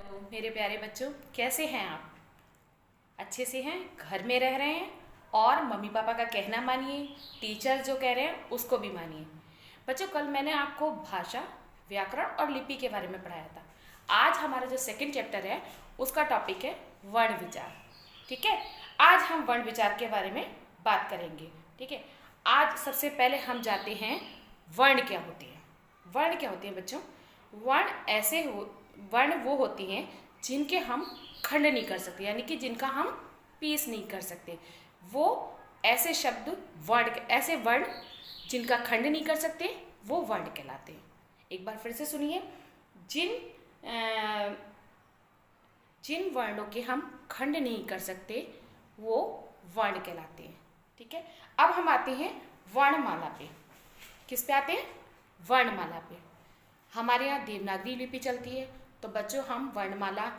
तो मेरे प्यारे बच्चों, कैसे हैं आप? अच्छे से हैं? घर में रह रहे हैं और मम्मी पापा का कहना मानिए, टीचर जो कह रहे हैं उसको भी मानिए। बच्चों, कल मैंने आपको भाषा, व्याकरण और लिपि के बारे में पढ़ाया था। आज हमारा जो सेकंड चैप्टर है उसका टॉपिक है वर्ण विचार। ठीक है, आज हम वर्ण विचार के बारे में बात करेंगे। ठीक है, आज सबसे पहले हम जाते हैं वर्ण क्या होते हैं। वर्ण क्या होते हैं बच्चों? वर्ण वो होती हैं जिनके हम खंड नहीं कर सकते, यानी कि जिनका हम पीस नहीं कर सकते। वो ऐसे शब्द ऐसे वर्ण जिनका खंड नहीं कर सकते वो वर्ण कहलाते हैं। एक बार फिर से सुनिए, जिन वर्णों के हम खंड नहीं कर सकते वो वर्ण कहलाते हैं। ठीक है, अब हम आते हैं वर्णमाला पे। किस पे आते हैं? वर्णमाला पे। हमारे यहाँ देवनागरी लिपि चलती है, तो बच्चों हम वर्णमाला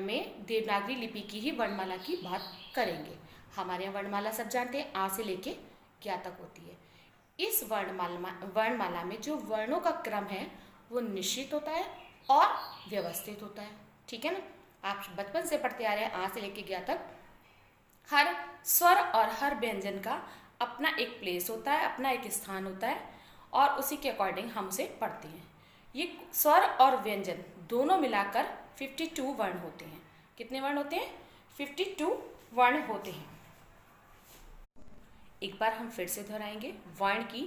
में देवनागरी लिपि की ही वर्णमाला की बात करेंगे। हमारे यहाँ वर्णमाला सब जानते हैं, आ से लेके क्या तक होती है। इस वर्णमाला में जो वर्णों का क्रम है वो निश्चित होता है और व्यवस्थित होता है। ठीक है ना, आप बचपन से पढ़ते आ रहे हैं, आ से लेके ज्ञा तक। हर स्वर और हर व्यंजन का अपना एक प्लेस होता है, अपना एक स्थान होता है, और उसी के अकॉर्डिंग हम उसे पढ़ते हैं। ये स्वर और व्यंजन दोनों मिलाकर 52 वर्ण होते हैं। कितने वर्ण होते हैं? 52 वर्ण होते हैं। एक बार हम फिर से दोहराएंगे। वर्ण की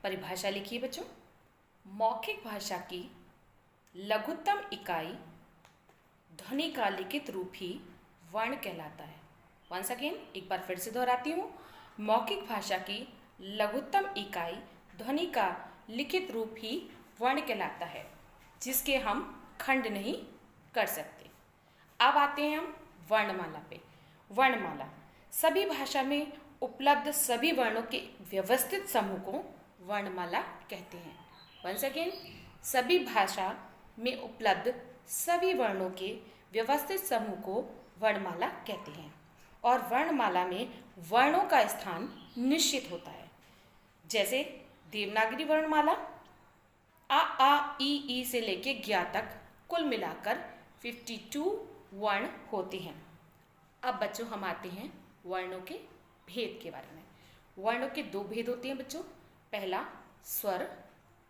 परिभाषा लिखिए बच्चों। मौखिक भाषा की लघुत्तम इकाई ध्वनि का लिखित रूप ही वर्ण कहलाता है। वंस अगेन, एक बार फिर से दोहराती हूँ। मौखिक भाषा की लघुत्तम इकाई ध्वनि का लिखित रूप ही वर्ण कहलाता है, जिसके हम खंड नहीं कर सकते। अब आते हैं हम वर्णमाला पे। वर्णमाला सभी भाषा में उपलब्ध सभी वर्णों के व्यवस्थित समूह को वर्णमाला कहते हैं। वंस अगेन, सभी भाषा में उपलब्ध सभी वर्णों के व्यवस्थित समूह को वर्णमाला कहते हैं, और वर्णमाला में वर्णों का स्थान निश्चित होता है। जैसे देवनागरी वर्णमाला आ ई से लेके ज्ञा तक कुल मिलाकर 52 वर्ण होते हैं। अब बच्चों हम आते हैं वर्णों के भेद के बारे में। वर्णों के दो भेद होते हैं बच्चों। पहला स्वर,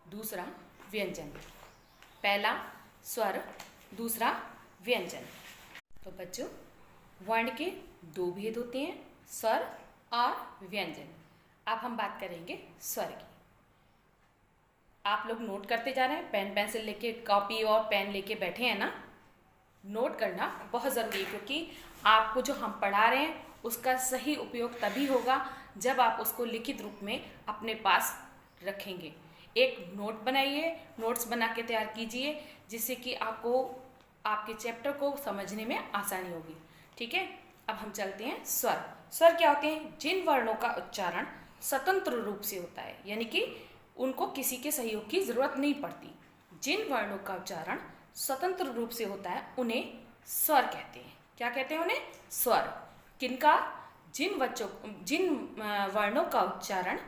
दूसरा व्यंजन। पहला स्वर, दूसरा व्यंजन। तो बच्चों, वर्ण के दो भेद होते हैं, स्वर और व्यंजन। अब हम बात करेंगे स्वर की। आप लोग नोट करते जा रहे हैं, पेन पेंसिल लेके, कॉपी और पेन लेके बैठे हैं ना? नोट करना बहुत ज़रूरी है, क्योंकि आपको जो हम पढ़ा रहे हैं उसका सही उपयोग तभी होगा जब आप उसको लिखित रूप में अपने पास रखेंगे। एक नोट बनाइए, नोट्स बना के तैयार कीजिए, जिससे कि आपको आपके चैप्टर को समझने में आसानी होगी। ठीक है, अब हम चलते हैं स्वर। स्वर क्या होते हैं? जिन वर्णों का उच्चारण स्वतंत्र रूप से होता है, यानी कि उनको किसी के सहयोग की जरूरत नहीं पड़ती। जिन वर्णों का उच्चारण स्वतंत्र रूप से होता है उन्हें स्वर कहते हैं। क्या कहते हैं उन्हें? स्वर। किनका? जिन वर्णों का उच्चारण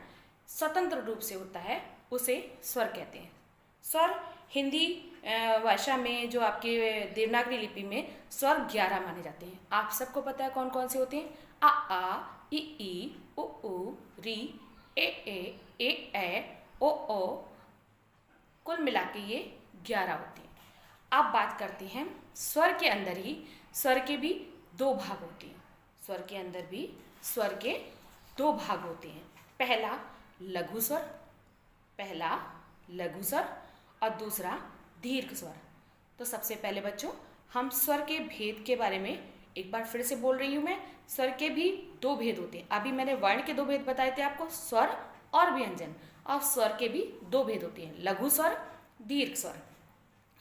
स्वतंत्र रूप से होता है उसे स्वर कहते हैं। स्वर हिंदी भाषा में, जो आपके देवनागरी लिपि में, स्वर 11 माने जाते हैं। आप सबको पता है कौन कौन से होते हैं? आ ई उ री ए ओ कुल मिला के ये 11 होते हैं। अब बात करते हैं स्वर के अंदर ही स्वर के भी दो भाग होते हैं। स्वर के अंदर भी स्वर के दो भाग होते हैं। पहला लघु स्वर और दूसरा दीर्घ स्वर। तो सबसे पहले बच्चों हम स्वर के भेद के बारे में एक बार फिर से बोल रही हूँ मैं। स्वर के भी दो भेद होते हैं। अभी मैंने वर्ण के दो भेद बताए थे आपको, स्वर और व्यंजन। और स्वर के भी दो भेद होते हैं, लघु स्वर, दीर्घ स्वर।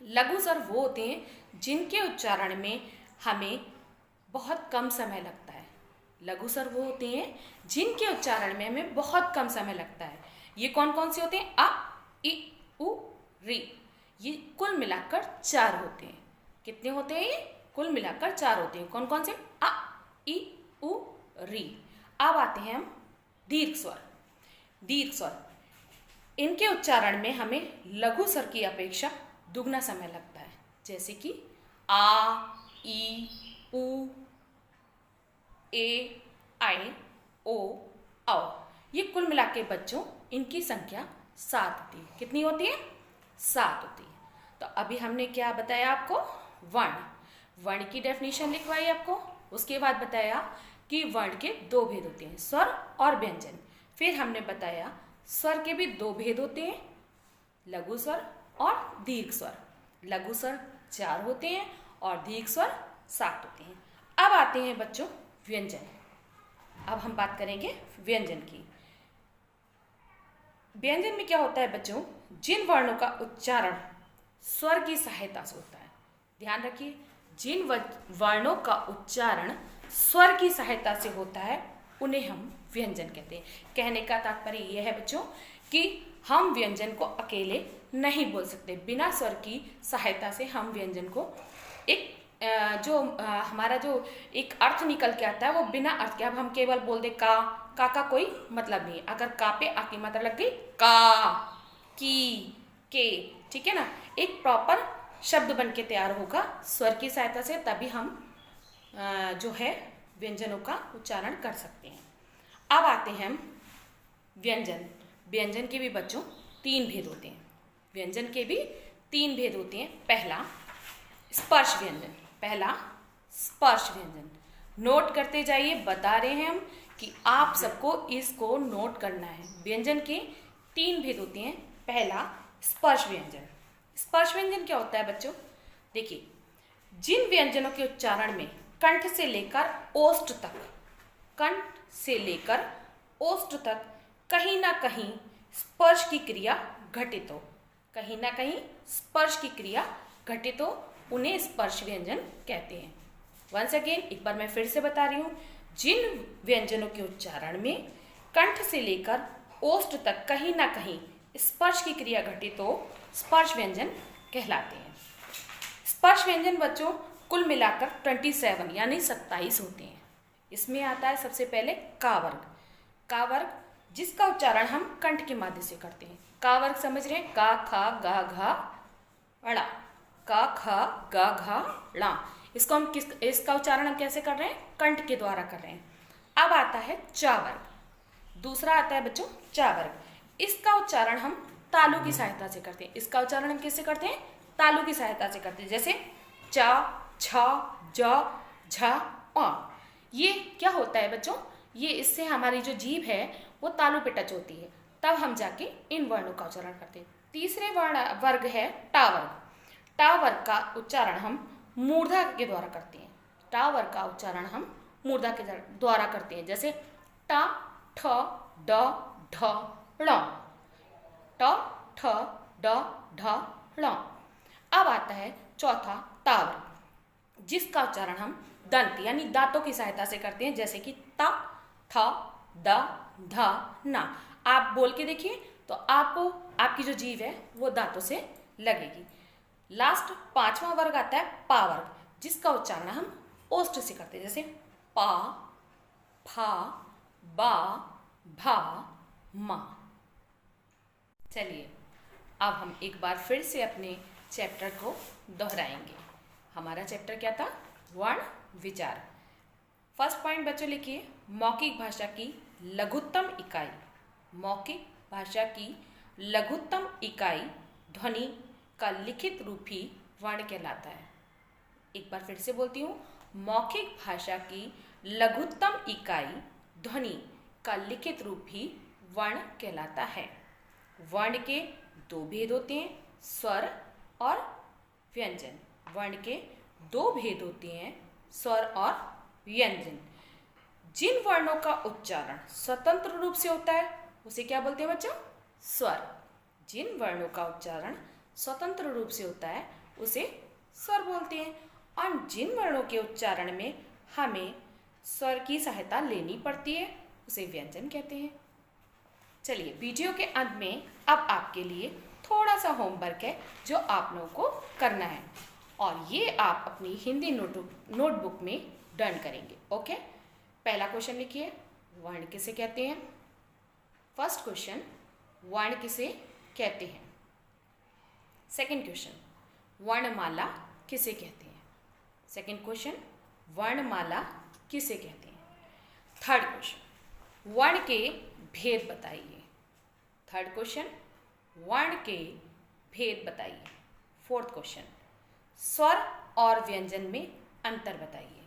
लघु स्वर वो होते हैं जिनके उच्चारण में हमें बहुत कम समय लगता है। लघु स्वर वो होते हैं जिनके उच्चारण में हमें बहुत कम समय लगता है। ये कौन कौन से होते हैं? अ ई उ री। ये कुल मिलाकर 4 होते हैं। कितने होते हैं ये? कुल मिलाकर 4 होते हैं। कौन कौन से? अ ई उ री। अब आते हैं हम दीर्घ स्वर। दीर्घ स्वर, इनके उच्चारण में हमें लघु स्वर की अपेक्षा दुगना समय लगता है। जैसे कि आ, ई, उ, ए, आई, ओ, औ। ये कुल मिला के बच्चों इनकी संख्या 7 होती है। कितनी होती है? 7 होती है। तो अभी हमने क्या बताया आपको? वर्ण की डेफिनेशन लिखवाई आपको। उसके बाद बताया कि वर्ण के 2 भेद होते हैं, स्वर और व्यंजन। फिर हमने बताया स्वर के भी 2 भेद होते हैं, लघु स्वर और दीर्घ स्वर। लघु स्वर 4 होते हैं और दीर्घ स्वर 7 होते हैं। अब आते हैं बच्चों व्यंजन। अब हम बात करेंगे व्यंजन की। व्यंजन में क्या होता है बच्चों? जिन वर्णों का उच्चारण स्वर की सहायता से होता है, ध्यान रखिए, जिन वर्णों का उच्चारण स्वर की सहायता से होता है उन्हें हम व्यंजन कहते हैं। कहने का तात्पर्य यह है बच्चों कि हम व्यंजन को अकेले नहीं बोल सकते। बिना स्वर की सहायता से हम व्यंजन को एक हमारा जो एक अर्थ निकल के आता है वो बिना अर्थ के, अब हम केवल बोल दे का कोई मतलब नहीं। अगर का पे आ की मात्रा लग गई, का, की, के, ठीक है ना, एक प्रॉपर शब्द बन के तैयार होगा स्वर की सहायता से, तभी हम जो है व्यंजनों का उच्चारण कर सकते हैं। अब आते हैं हम व्यंजन। व्यंजन के भी बच्चों 3 भेद होते हैं। व्यंजन के भी 3 भेद होते हैं। पहला स्पर्श व्यंजन। नोट करते जाइए, बता रहे हैं हम कि आप सबको इसको नोट करना है। व्यंजन के 3 भेद होते हैं। पहला स्पर्श व्यंजन। स्पर्श व्यंजन क्या होता है बच्चों? देखिए, जिन व्यंजनों के उच्चारण में कंठ से लेकर ओष्ठ तक कहीं ना कहीं स्पर्श की क्रिया घटित हो, उन्हें स्पर्श व्यंजन कहते हैं। वंस अगेन, एक बार मैं फिर से बता रही हूँ, जिन व्यंजनों के उच्चारण में कंठ से लेकर ओष्ठ तक कहीं ना कहीं स्पर्श की क्रिया घटित हो, स्पर्श व्यंजन कहलाते हैं। स्पर्श व्यंजन बच्चों कुल मिलाकर 27 यानी 27 होते हैं। इसमें आता है सबसे पहले का वर्ग, जिसका उच्चारण हम कंठ के माध्यम से करते हैं। का वर्ग समझ रहे हैं? का, खा, गा, घा, अड़ा। का, खा, गा, घा, ड़ा। इसको हम इसका उच्चारण हम कैसे कर रहे हैं? कंठ के द्वारा कर रहे हैं। अब आता है चा वर्ग। दूसरा आता है बच्चों चा वर्ग। इसका उच्चारण हम तालु की सहायता से करते हैं। इसका उच्चारण हम किससे करते हैं? तालु की सहायता से करते हैं। जैसे चा, छा, जा, झा, आ। ये क्या होता है बच्चों? ये इससे हमारी जो जीभ है वो तालु पे टच होती है, तब हम जाके इन वर्णों का उच्चारण करते हैं। तीसरे वर्ग है टा वर्ग। टा वर्ग का उच्चारण हम मूर्धा के द्वारा करते हैं। टा वर्ग का उच्चारण हम मूर्धा के द्वारा करते हैं। जैसे टा, ठ, ड, ढ, ळ। ट, ठ, ड, ढ, ळ। अब आता है चौथा ता वर्ग, जिसका उच्चारण हम दंत यानी दांतों की सहायता से करते हैं। जैसे कि ता, थ, द, ध, ना। आप बोल के देखिए तो आपको आपकी जो जीभ है वो दांतों से लगेगी। लास्ट 5वां वर्ग आता है पा वर्ग, जिसका उच्चारण हम ओष्ठ से करते हैं। जैसे पा, फा, बा, भा, मा। चलिए अब हम एक बार फिर से अपने चैप्टर को दोहराएंगे। हमारा चैप्टर क्या था? वर्ण विचार। फर्स्ट पॉइंट बच्चों लिखिए, मौखिक भाषा की लघुत्तम इकाई। मौखिक भाषा की लघुत्तम इकाई ध्वनि का लिखित रूप ही वर्ण कहलाता है। एक बार फिर से बोलती हूँ, मौखिक भाषा की लघुत्तम इकाई ध्वनि का लिखित रूप ही वर्ण कहलाता है। वर्ण के 2 भेद होते हैं, स्वर और व्यंजन। वर्ण के 2 भेद होते हैं, स्वर और व्यंजन। जिन वर्णों का उच्चारण स्वतंत्र रूप से होता है उसे क्या बोलते हैं बच्चों? स्वर। जिन वर्णों का उच्चारण स्वतंत्र रूप से होता है उसे स्वर बोलते हैं, और जिन वर्णों के उच्चारण में हमें स्वर की सहायता लेनी पड़ती है उसे व्यंजन कहते हैं। चलिए वीडियो के अंत में अब आपके लिए थोड़ा सा होमवर्क है जो आप लोगों को करना है, और ये आप अपनी हिंदी नोटबुक में डन करेंगे। ओके, पहला क्वेश्चन लिखिए, वर्ण किसे कहते हैं? फर्स्ट क्वेश्चन, वर्ण किसे कहते हैं? सेकंड क्वेश्चन, वर्णमाला किसे कहते हैं? सेकंड क्वेश्चन, वर्णमाला किसे कहते हैं? थर्ड क्वेश्चन, वर्ण के भेद बताइए। थर्ड क्वेश्चन, वर्ण के भेद बताइए। फोर्थ क्वेश्चन, स्वर और व्यंजन में अंतर बताइए।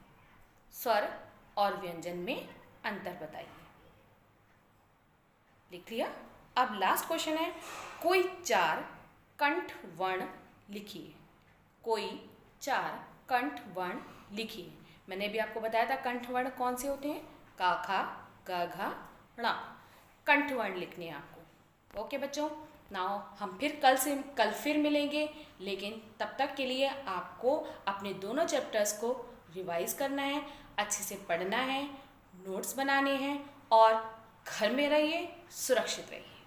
स्वर और व्यंजन में अंतर बताइए। लिख लिया? अब लास्ट क्वेश्चन है, कोई 4 कंठ वर्ण लिखिए। कोई 4 कंठ वर्ण लिखिए। मैंने भी आपको बताया था कंठ वर्ण कौन से होते हैं, का, खा, ग, घ, ण। कंठ वर्ण लिखने हैं आपको। ओके बच्चों, नाउ हम फिर कल फिर मिलेंगे, लेकिन तब तक के लिए आपको अपने दोनों चैप्टर्स को रिवाइज करना है, अच्छे से पढ़ना है, नोट्स बनाने हैं और घर में रहिए, सुरक्षित रहिए।